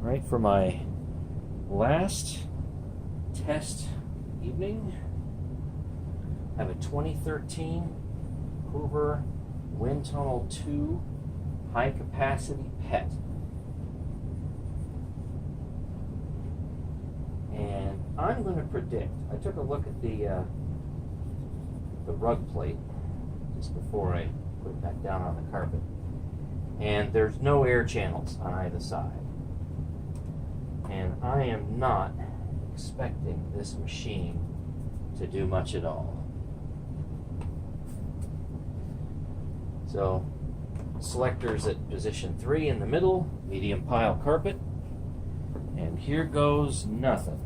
right, for my last test evening, I have a 2013 Hoover Windtunnel 2 high capacity PET. And I'm going to predict, I took a look at the rug plate just before I put it back down on the carpet, and there's no air channels on either side. And I am not expecting this machine to do much at all. So, selectors at position 3 in the middle, medium pile carpet, and here goes nothing.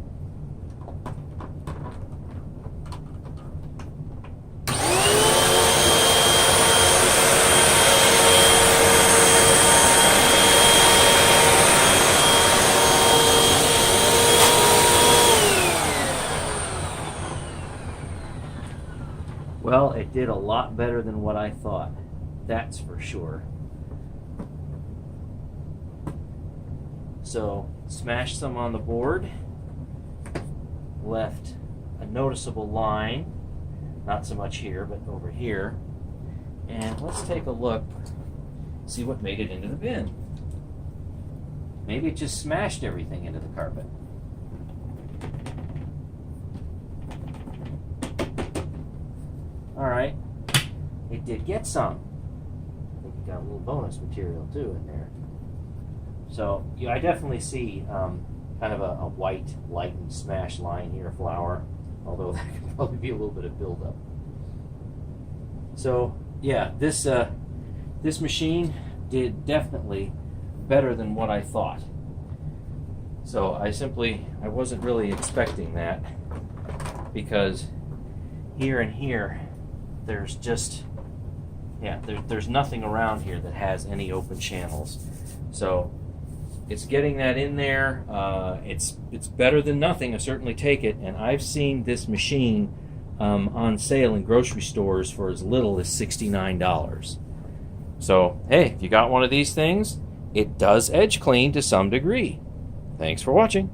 Well, it did a lot better than what I thought, that's for sure. So, smashed some on the board, left a noticeable line, not so much here, but over here. And let's take a look, see what made it into the bin. Maybe it just smashed everything into the carpet. Alright, it did get some. I think it got a little bonus material too in there. So, yeah, I definitely see kind of a white, light and smash line here, flour, although that could probably be a little bit of buildup. So, yeah, this machine did better than what I thought. So I wasn't really expecting that, because here and here, there's just, there's nothing around here that has any open channels. So it's getting that in there. It's better than nothing. I certainly take it. And I've seen this machine on sale in grocery stores for as little as $69. So hey, if you got one of these things, it does edge clean to some degree. Thanks for watching.